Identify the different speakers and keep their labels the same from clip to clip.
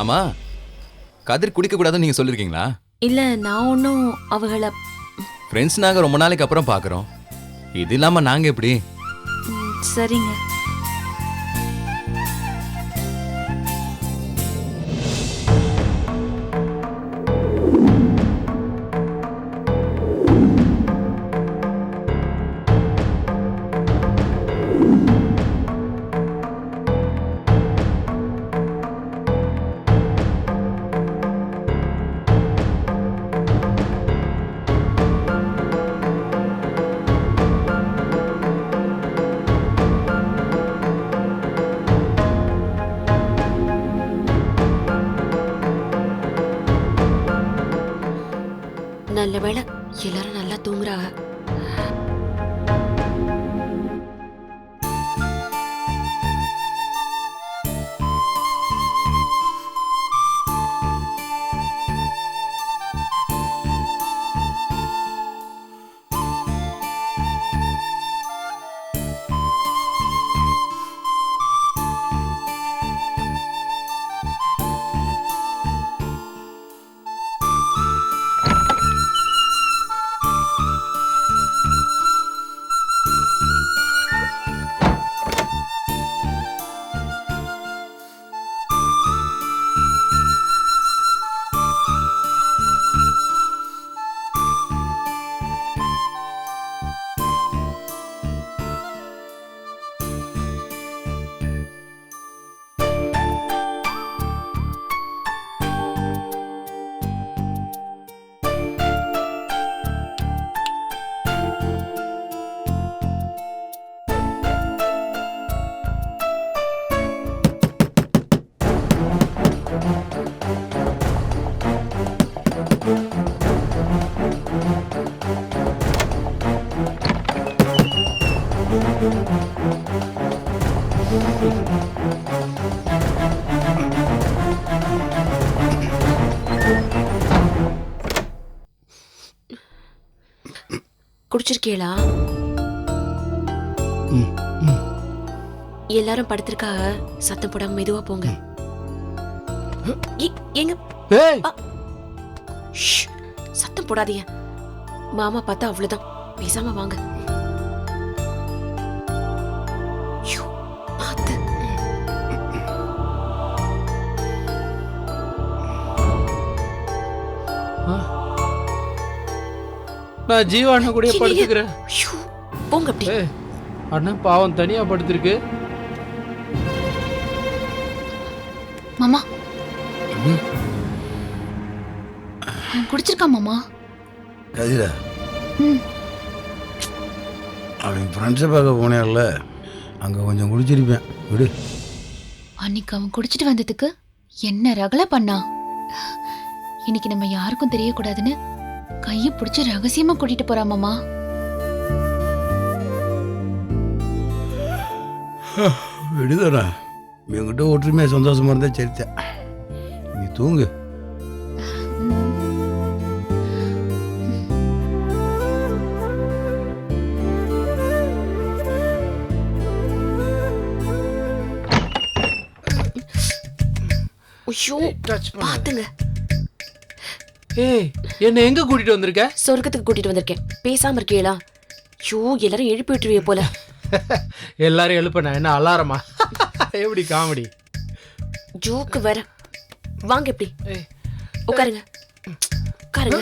Speaker 1: குடிக்கலாமா? கதிர் குடிக்க கூடாதுன்னு நீங்க சொல்லிருக்கீங்களா?
Speaker 2: இல்ல, நான் ஒன்னும் அவங்கள
Speaker 1: ஃப்ரெண்ட்ஸ் நாங்க ரொம்ப நாளைக்கு அப்புறம் பாக்குறோம். இது இல்லாம நாங்க எப்படி?
Speaker 2: சரிங்க. நல்ல வேளை எல்லாரும் நல்லா தூங்குறாங்க. குடிச்சிருக்கீங்களா? எல்லாரும் படுத்திருக்காக. சத்தம் போடாம மெதுவா போங்க. எங்க சத்தம் போடாதீங்க. மாமா பார்த்தா அவ்வளவுதான். பேசாம வாங்க. பார்த்து.
Speaker 3: நான் ஜீவாண்ணா கூட படுத்துக்கிறேன்.
Speaker 2: போங்க அப்படி.
Speaker 3: அண்ணா பாவம் தனியா படுத்திருக்கு.
Speaker 4: மாமா குடிச்சிருக்கா மாமா?
Speaker 5: கதிரா, அவன் ஃப்ரெண்ட்ஸை பார்க்க போனேன்ல, அங்கே கொஞ்சம் குடிச்சிருப்பேன். விடு.
Speaker 4: அன்னைக்கு அவன் குடிச்சிட்டு வந்ததுக்கு என்ன ரகலை பண்ணா? இன்னைக்கு நம்ம யாருக்கும் தெரியக்கூடாதுன்னு கையை பிடிச்சி ரகசியமா கூட்டிட்டு போறான் மாமா.
Speaker 5: விடுதடா, என்கிட்ட ஒற்றுமையாக சந்தோஷமா இருந்தா சரித்த. நீ தூங்கு.
Speaker 2: பாத்துங்க.
Speaker 3: ஏய், என்ன எங்க கூட்டிட்டு வந்திருக்க?
Speaker 2: சொர்க்கத்துக்கு கூட்டிட்டு வந்திருக்கேன். பேசாம இருக்கீங்களா? ஐயோ, எல்லாரும் எழுப்பி விட்டுருவிய போல.
Speaker 3: எல்லாரும் எழுப்பனா என்ன அலாரமா? எப்படி காமெடி
Speaker 2: ஜோக்கு வேற. வாங்க எப்படி உட்காருங்க. உட்காருங்க.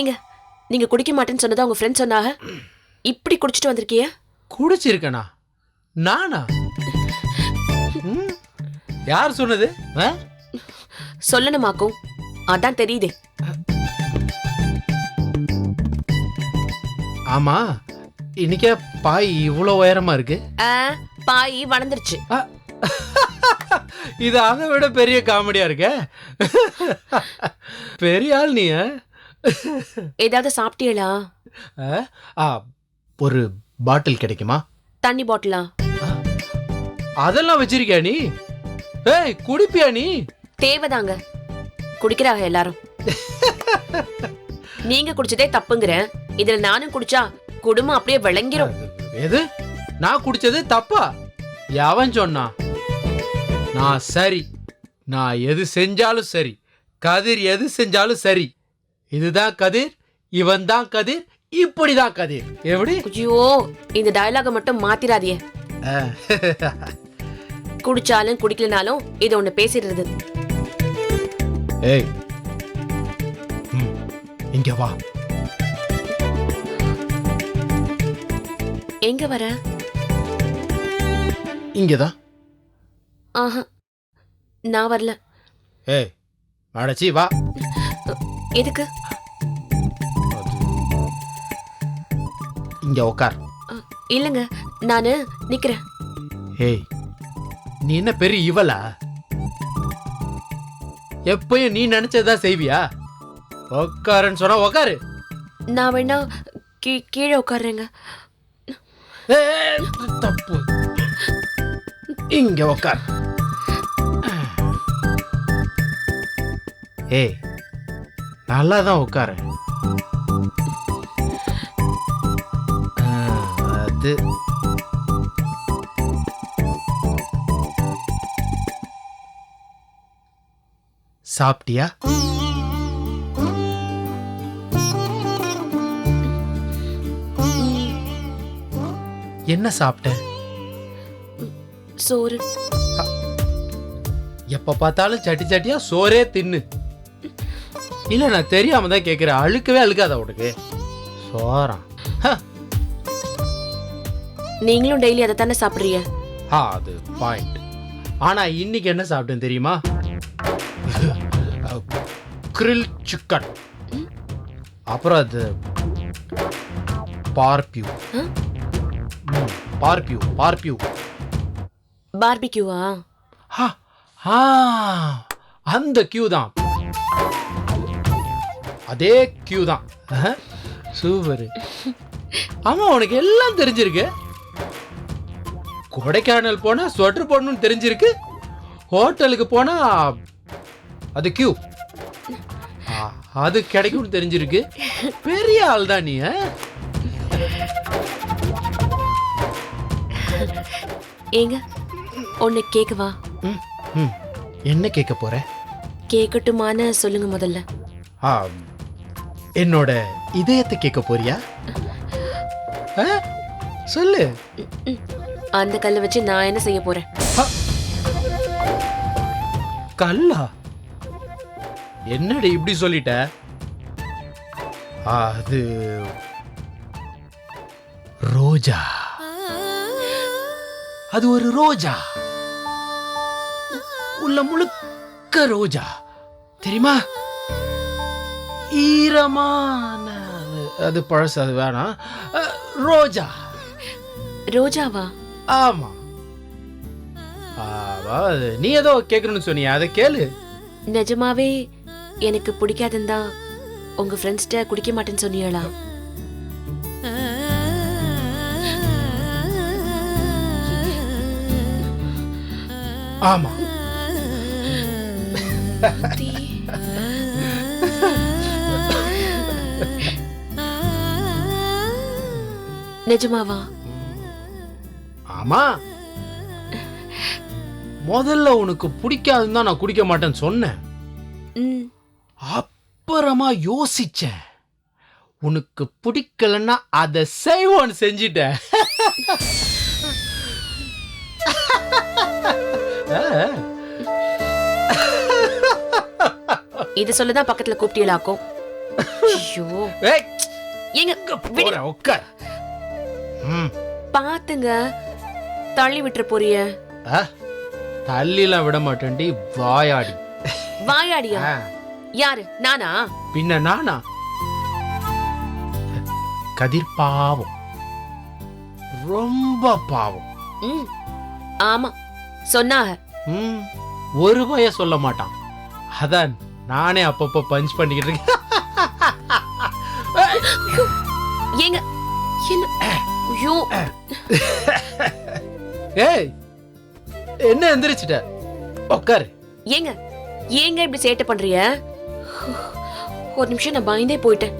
Speaker 2: ஏங்க, நீங்க குடிக்க மாட்டேன்னு சொன்னதா உங்க ஃப்ரெண்ட் சொன்னாங்க. இப்படி குடிச்சிட்டு வந்திருக்கிய?
Speaker 3: குடிச்சிருக்கனா? நானா? யார் சொன்னது?
Speaker 2: சொல்லணுமாக்கும், அதான் தெரியுது.
Speaker 3: ஆமா, இன்னைக்கே பாய் இவ்வளவு உயரமா இருக்கு.
Speaker 2: பாய் வளர்ந்துருச்சு.
Speaker 3: இது அதை விட பெரிய காமெடியா இருக்க. பெரிய ஆள் நீ.
Speaker 2: ஏதாவது சாப்பிட்டீங்களா?
Speaker 3: ஒரு பாட்டில் கிடைக்குமா?
Speaker 2: தண்ணி பாட்டிலா?
Speaker 3: அதெல்லாம் வச்சிருக்கியா நீ? ஏய், குடிப்பியா நீ?
Speaker 2: தேவைதாங்க, குடிக்கிறாங்க எல்லாரும். நீங்க குடிச்சதே தப்புங்கிறேன். இதுல நானும் குடிச்சா குடும்பம் அப்படியே விளங்கிரும்.
Speaker 3: எது நான் குடிச்சது தப்பா? எவன் சொன்னா? நான் சரி, நான் எது செஞ்சாலும் சரி, கதிர் எது செஞ்சாலும் சரி. இதுதான் கதிர், இவன் தான் கதிர், இப்படிதான் கதிர். எப்படி?
Speaker 2: ஐயோ, இந்த டயலாக மட்டும் மாத்திராதியே. குடிச்சாலும் குடிக்கலனாலும் இது ஒண்ணு பேசிடுறது.
Speaker 3: ஏய், இங்க வா.
Speaker 2: எங்க வர?
Speaker 3: இங்கதான்.
Speaker 2: ஆஹா, நான் வரல.
Speaker 3: ஏய் அடச்சி வா.
Speaker 2: எதுக்கு?
Speaker 3: இங்க உட்கார்.
Speaker 2: இல்லங்க, நானு நிக்கிறேன்.
Speaker 3: ஏய், நீ என்ன பெரிய இவளா? எப்பயும் நீ நினைச்சதா செய்வியா? உட்காருன்னு சொன்னா உட்காரு.
Speaker 2: நான் வேணா கீழே உட்காருங்க.
Speaker 3: தப்பு. இங்க உட்கார். ஏய், நல்லா தான் உட்காரு. அது சாப்பிட்டியா? என்ன சாப்பிட்ட?
Speaker 2: சோறு.
Speaker 3: எப்ப பார்த்தாலும் சட்டி சட்டியா சோறே தின்னு. இல்ல, நான் தெரியாம தான் கேக்குறேன். அழுக்கவே அழுக்காத உனக்கு சோறா?
Speaker 2: நீங்களும் டெய்லி அதை தானே சாப்பிடுறீங்க?
Speaker 3: அது பாயிண்ட். ஆனா இன்னைக்கு என்ன சாப்பிட்டேன் தெரியுமா? கிரில் சிக்கன், அப்புறம் அது பார்பியூ. பார்பியூ பார்பியூ
Speaker 2: பார்பிக்யூவா?
Speaker 3: அந்த கியூ தான், அதே கியூ தான். சூப்பர். ஆமா, உனக்கு எல்லாம் தெரிஞ்சிருக்கு. கொடைக்கானல் போனா ஸ்வெட்டர் போடணும்னு தெரிஞ்சிருக்கு. ஹோட்டலுக்கு போனா அது கியூ, அது கிடைக்கும்னு தெரிஞ்சிருக்கு. பெரிய ஆள் தான் நீ.
Speaker 2: ஏங்க, ஒன்னு கேக்கவா?
Speaker 3: என்ன கேட்க போற?
Speaker 2: கேக்கட்டுமான்னு சொல்லுங்க முதல்ல.
Speaker 3: என்னோட இதயத்தை கேட்க போறியா? சொல்லு.
Speaker 2: அந்த கல்லை வச்சு நான் என்ன செய்ய போறேன்?
Speaker 3: கல்லா? என்னடி இப்படி சொல்லிட்ட? அது ரோஜா. அது ஒரு ரோஜா, உள்ள முழுக்க ரோஜா, தெரியுமா? ஈரமான, அது பழசு, அது வேணாம். ரோஜா.
Speaker 2: ரோஜாவா?
Speaker 3: ஆமா. நீ ஏதோ கேட்கணும்னு சொன்னியா, அதை கேளு.
Speaker 2: நிஜமாவே எனக்கு பிடிக்காதுன்னு தான் உங்க ஃப்ரெண்ட்ஸ்ட குடிக்க மாட்டேன்னு சொன்னீங்களா?
Speaker 3: ஆமா.
Speaker 2: நிஜமாவா?
Speaker 3: ஆமா. முதல்ல உனக்கு பிடிக்காதுன்னு தான் நான் குடிக்க மாட்டேன்னு சொன்னேன். அப்புறமா யோசிச்சேன், உனக்கு பிடிக்கலன்னா அதை செய்வோன்னு செஞ்சிட்டேன்.
Speaker 2: இது சொல்லதான் பக்கத்துல கூப்பிட்டீங்களாக்கும். ஐயோ, எங்க
Speaker 3: போற உட்கார்.
Speaker 2: பாத்துங்க, தள்ளி விட்டுற போறிய.
Speaker 3: தள்ளிலாம் விட மாட்டேன்டி, வாயாடி.
Speaker 2: வாயாடியா? யாரு, நானா?
Speaker 3: பின்ன நானா? கதிர் பாவம், ரொம்ப பாவம்.
Speaker 2: ஆமா, சொன்னாக.
Speaker 3: ஒரு பய சொல்ல மாட்டான். அதான் நானே அப்பப்போ பஞ்ச் பண்ணிக்கிட்டு இருக்கேன்.
Speaker 2: ஏங்க, ஐயோ.
Speaker 3: ஏய், என்ன எந்திரிச்சிட்ட? உட்காரு.
Speaker 2: ஏங்க, ஏங்க இப்படி சேட்டை பண்றீங்க? ஒரு நிமிஷம் நான் பயந்தே போயிட்டேன்.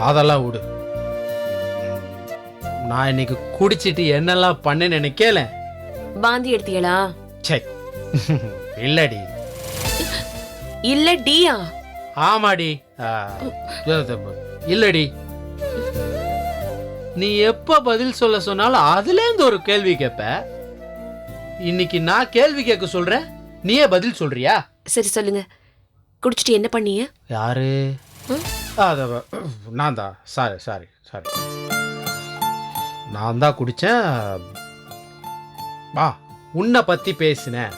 Speaker 3: அதெல்லாம் விடு. நான் இன்னைக்கு குடிச்சிட்டு என்னெல்லாம் பண்ணேன்னு எனக்கு கேள.
Speaker 2: பாந்தி எடுத்தீங்களா?
Speaker 3: சே இல்லடி.
Speaker 2: இல்ல டியா?
Speaker 3: ஆமாடி. இல்லடி. நீ எப்ப பதில் சொல்ல சொன்னாலும் அதுல இருந்து ஒரு கேள்வி கேட்ப. இன்னைக்கு நான் கேள்வி கேட்க சொல்றேன், நீயே பதில் சொல்றியா?
Speaker 2: சரி சொல்லுங்க, குடிச்சிட்டு என்ன பண்ணீங்க?
Speaker 3: யாரு? நான் தான். சாரி சாரி சாரி, நான் தான் குடிச்சேன். வா, உன்னை பத்தி பேசினேன்.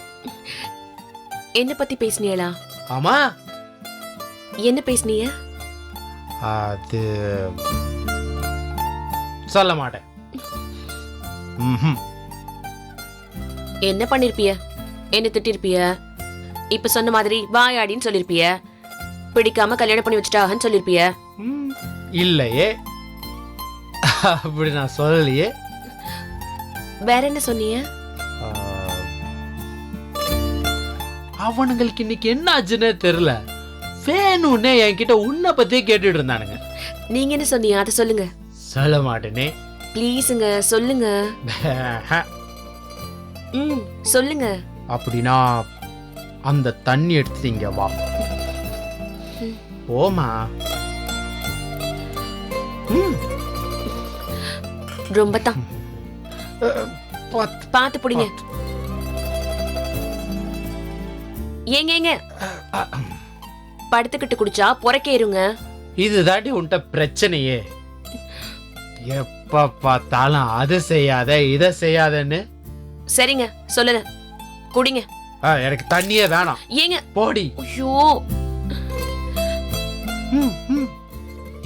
Speaker 2: என்ன பத்தி பேசுனீங்களா?
Speaker 3: ஆமா.
Speaker 2: என்ன பேசுனீங்க?
Speaker 3: அது சொல்ல மாட்டேன்.
Speaker 2: என்ன பண்ணிருப்பிய? என்ன திட்டிருப்பிய? இப்ப சொன்ன மாதிரி வாயாடின்னு சொல்லிருப்பிய. பிடிக்காம கல்யாணம் பண்ணி வச்சுட்டாகன்னு சொல்லிருப்பிய.
Speaker 3: இல்லையே, அப்படி நான் சொல்லலையே.
Speaker 2: வேற என்ன சொன்னீங்க?
Speaker 3: அவனுங்களுக்கு இன்னைக்கு என்ன ஆச்சுன்னே தெரியல. வேணும்னே என்கிட்ட உன்னை பத்தியே கேட்டுட்டு இருந்தானுங்க.
Speaker 2: நீங்க என்ன சொன்னீங்க அதை சொல்லுங்க.
Speaker 3: சொல்ல மாட்டேனே.
Speaker 2: ப்ளீஸுங்க சொல்லுங்க. சொல்லுங்க.
Speaker 3: அப்படின்னா அந்த தண்ணி எடுத்துட்டு இங்க வா. ஓமா.
Speaker 2: ரொம்ப தான். பாத்து புடிங்க. ஏங்க ஏங்க, படுத்துக்கிட்டு குடிச்சா பொறக்கேருங்க.
Speaker 3: இது தாண்டி உன்ட்ட பிரச்சனையே. எப்ப பார்த்தாலும் அது செய்யாத இதை செய்யாதன்னு.
Speaker 2: சரிங்க சொல்லல, குடிங்க.
Speaker 3: எனக்கு தண்ணியே வேணாம்.
Speaker 2: ஏங்க
Speaker 3: போடி.
Speaker 2: ஐயோ,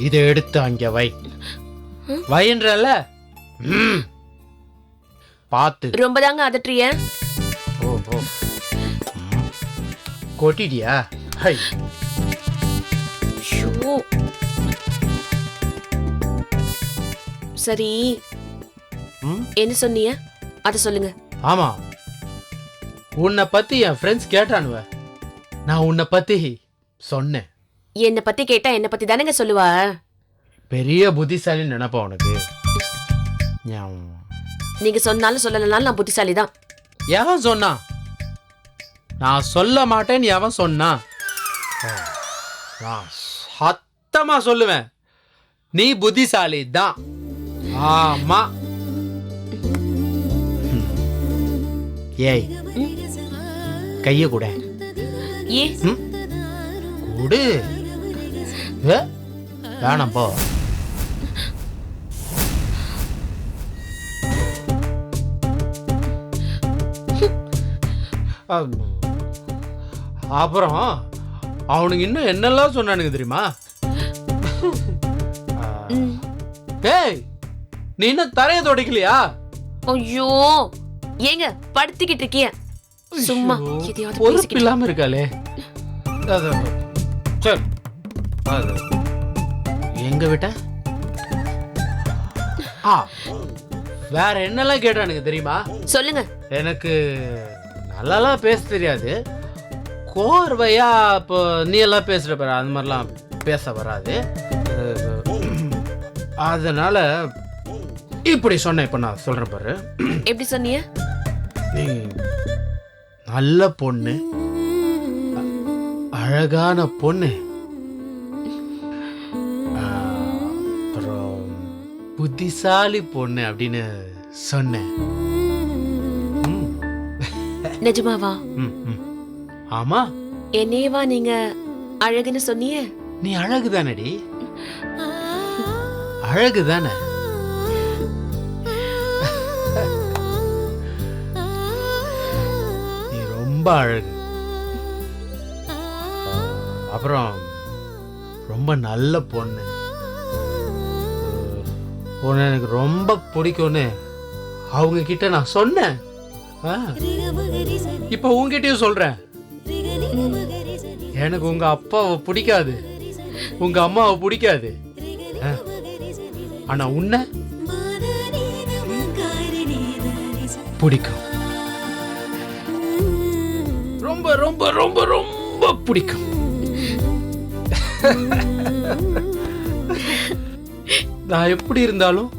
Speaker 3: இதை எடுத்து அங்க வை. வைன்றல பாத்து.
Speaker 2: ரொம்ப தாங்க அதட்டுறிய.
Speaker 3: ஓ கொட்டிடியா? ஹை.
Speaker 2: சரி, என்ன சொன்னீங்க அத சொல்லுங்க.
Speaker 3: ஆமா, உன்னை பத்தி என் ஃப்ரெண்ட்ஸ் கேட்டானுவ. நான் உன்னை பத்தி சொன்னேன்.
Speaker 2: என்ன பத்தி கேட்டா என்ன பத்தி தானங்க சொல்லுவா?
Speaker 3: பெரிய புத்திசாலி நினைப்பா உனக்கு.
Speaker 2: நீங்க சொன்னாலும் சொல்லலனாலும் நான் புத்திசாலி தான்.
Speaker 3: எவன் சொன்னா? நான் சொல்ல மாட்டேன்னு எவன் சொன்னா? நான் சத்தமா சொல்லுவேன், நீ புத்திசாலி தான். ஆமா. ஏய், கைய கூட.
Speaker 2: ஏ
Speaker 3: குடு. வேணாம் போ. அப்புறம் அவனுக்கு இன்னும் என்னெல்லாம் சொன்னானுங்க தெரியுமா? ஏய், நீ இன்னும் தரைய தொடக்கலையா?
Speaker 2: ஐயோ, ஏங்க படுத்திக்கிட்டு இருக்கிய? சும்மா எதையாவது
Speaker 3: பொறுப்பு இல்லாம இருக்காளே. சரி, எங்க விட்ட? வேற என்னெல்லாம் கேட்டானுங்க தெரியுமா?
Speaker 2: சொல்லுங்க.
Speaker 3: எனக்கு நல்லாலாம் பேச தெரியாது. கோர்வையா இப்போ நீ எல்லாம் பேசுற பாரு, அந்த மாதிரிலாம் பேச வராது. அதனால இப்படி சொன்னேன். இப்ப நான் சொல்றேன் பாரு.
Speaker 2: எப்படி சொன்னீங்க?
Speaker 3: நீ நல்ல பொண்ணு, அழகான பொண்ணு, அப்புறம் புத்திசாலி பொண்ணு அப்படின்னு சொன்னேன்.
Speaker 2: நிஜமாவா?
Speaker 3: ஆமா.
Speaker 2: என்னேவா நீங்க அழகுன்னு சொன்னீங்க?
Speaker 3: நீ அழகுதானடி, அழகுதானே. நீ ரொம்ப அழகு. அப்புறம் ரொம்ப நல்ல பொண்ணு. உன்னை எனக்கு ரொம்ப பிடிக்கும்னு அவங்க கிட்ட நான் சொன்னேன். இப்ப உங்ககிட்டயும் சொல்றேன். எனக்கு உங்க அப்பாவை பிடிக்காது, உங்க அம்மாவை பிடிக்காது. ஆனா உன்னை பிடிக்கும். ரொம்ப ரொம்ப ரொம்ப ரொம்ப பிடிக்கும். நான் எப்படி இருந்தாலும்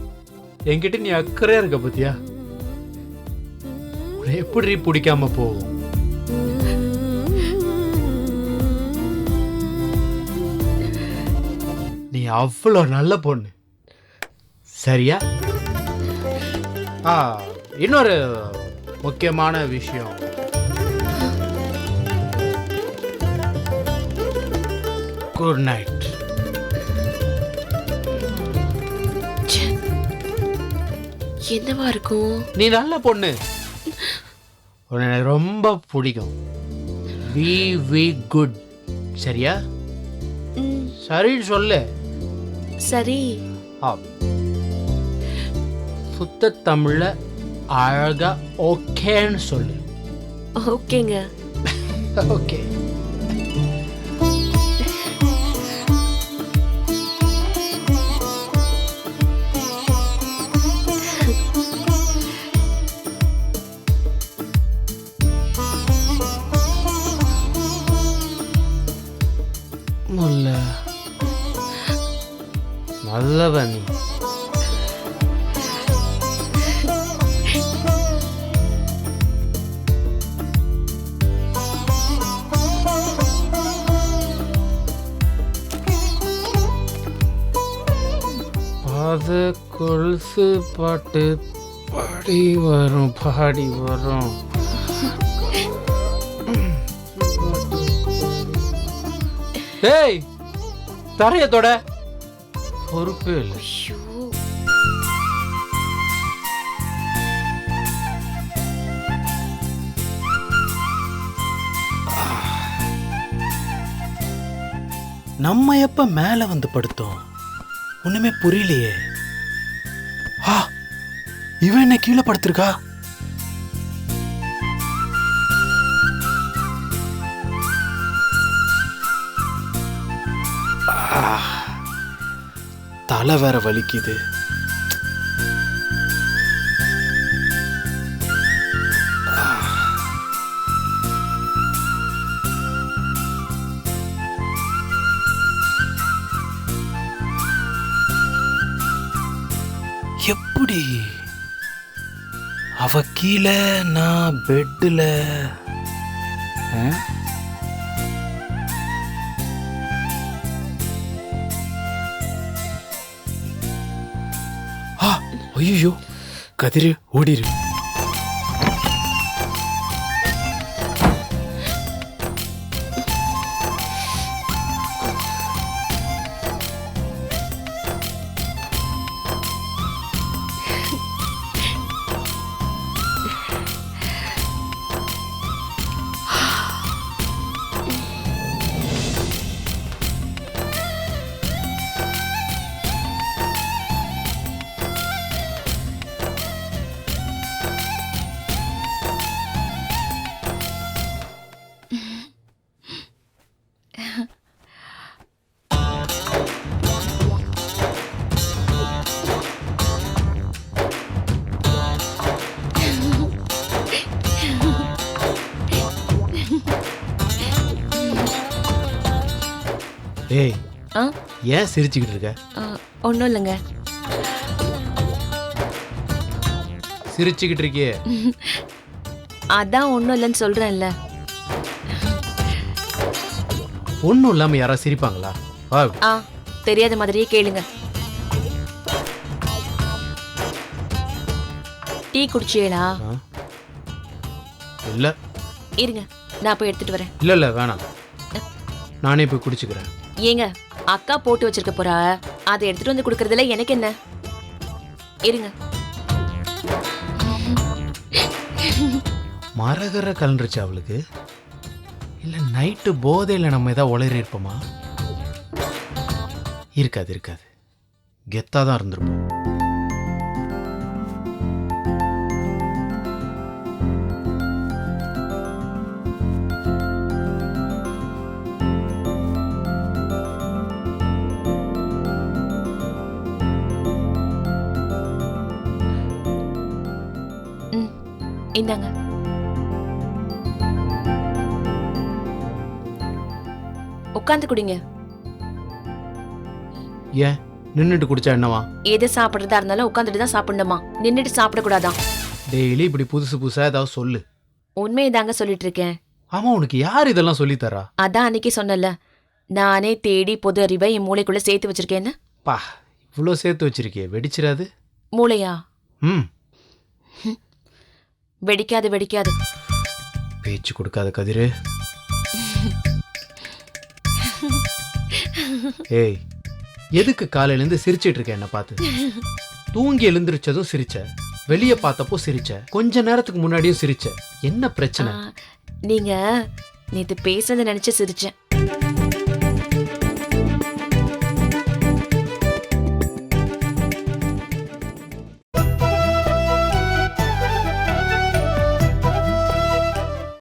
Speaker 3: என்கிட்ட நீ அக்கறையா இருக்க பத்தியா? உன்னை எப்படி பிடிக்காம போகும்? நீ அவ்வளோ நல்ல பொண்ணு, சரியா? இன்னொரு முக்கியமான விஷயம், குட் நைட்.
Speaker 2: என்னவா இருக்கும்?
Speaker 3: நீ நல்ல பொண்ணு, உன்னை எனக்கு ரொம்ப பிடிக்கும். வி குட், சரியா?
Speaker 2: ம்,
Speaker 3: சரின்னு சொல்லு.
Speaker 2: சரி.
Speaker 3: சுத்த தமிழ்ல அழகா ஓகேன்னு சொல்லு.
Speaker 2: ஓகேங்க.
Speaker 3: ஓகே. நல்லவ நீ. பாத கொலுசு பாட்டு பாடி வரும் பாடி வரும். டேய், தரையத்தோட பொறுப்பே இல்லை.
Speaker 2: ஐயோ,
Speaker 6: நம்ம எப்ப மேல வந்து படுத்தோம்? ஒண்ணுமே புரியலையே. இவன் என்ன கீழே படுத்திருக்கா? தலை வேற வலிக்குது. எப்படி அவ கீழே, நான் பெட்ல. ஐயோ, கதிரு ஓடிரு. ஏய், ஏன் சிரிச்சுக்கிட்டு இருக்க?
Speaker 2: ஒன்றும் இல்லைங்க.
Speaker 3: சிரிச்சுக்கிட்டு இருக்கியே?
Speaker 2: அதான் ஒன்றும் இல்லைன்னு சொல்கிறேன்ல.
Speaker 3: ஒன்றும் இல்லாமல் யாராவது சிரிப்பாங்களா?
Speaker 2: தெரியாத மாதிரியே கேளுங்க. டீ குடிச்சியலா?
Speaker 3: இல்லை.
Speaker 2: இருங்க, நான் போய் எடுத்துட்டு வரேன்.
Speaker 3: இல்லை வேணாம், நானே போய் குடிச்சுக்கிறேன்.
Speaker 2: ஏங்க, அக்கா போட்டு வச்சிருக்க போறா, அதை எடுத்துட்டு வந்து கொடுக்கறதுல எனக்கு என்ன? இருங்க.
Speaker 3: மரகர கலந்துருச்சு அவளுக்கு. இல்ல நைட்டு போதையில நம்ம ஏதாவது உளறி இருப்போமா? இருக்காது, கெத்தா தான் இருந்திருப்போம்.
Speaker 2: இந்தாங்க. உட்காந்து குடிங்க.
Speaker 3: ஏன் நின்னுட்டு குடிச்சா என்னவா?
Speaker 2: எது சாப்பிடுறதா இருந்தாலும் உட்காந்துட்டு தான் சாப்பிடணுமா, நின்னுட்டு சாப்பிடக்கூடாதான்.
Speaker 3: டெய்லி இப்படி புதுசு புதுசா ஏதாவது சொல்லு.
Speaker 2: உண்மையை தாங்க சொல்லிட்டு இருக்கேன்.
Speaker 3: ஆமா, உனக்கு யார் இதெல்லாம் சொல்லித் தரா?
Speaker 2: அதான் அன்னைக்கு சொன்னல, நானே தேடி பொது அறிவை என் மூளைக்குள்ள சேர்த்து வச்சிருக்கேன்னு.
Speaker 3: பா, இவ்வளோ சேர்த்து வச்சிருக்கியே, வெடிச்சிடாது?
Speaker 2: மூளையா?
Speaker 3: ம்.
Speaker 2: வெடிக்காது வெடிக்காது.
Speaker 3: பேச்சு கொடுக்காத கதிரு. ஏய், எதுக்கு காலையிலேருந்து சிரிச்சிட்டு இருக்க என்ன பார்த்து? தூங்கி எழுந்திருச்சதும் சிரிச்ச, வெளியே பார்த்தப்போ சிரிச்ச, கொஞ்ச நேரத்துக்கு முன்னாடியும் சிரிச்ச. என்ன பிரச்சனை?
Speaker 2: நீங்க நேத்து பேசுனதை நினைச்சு சிரிச்சேன்.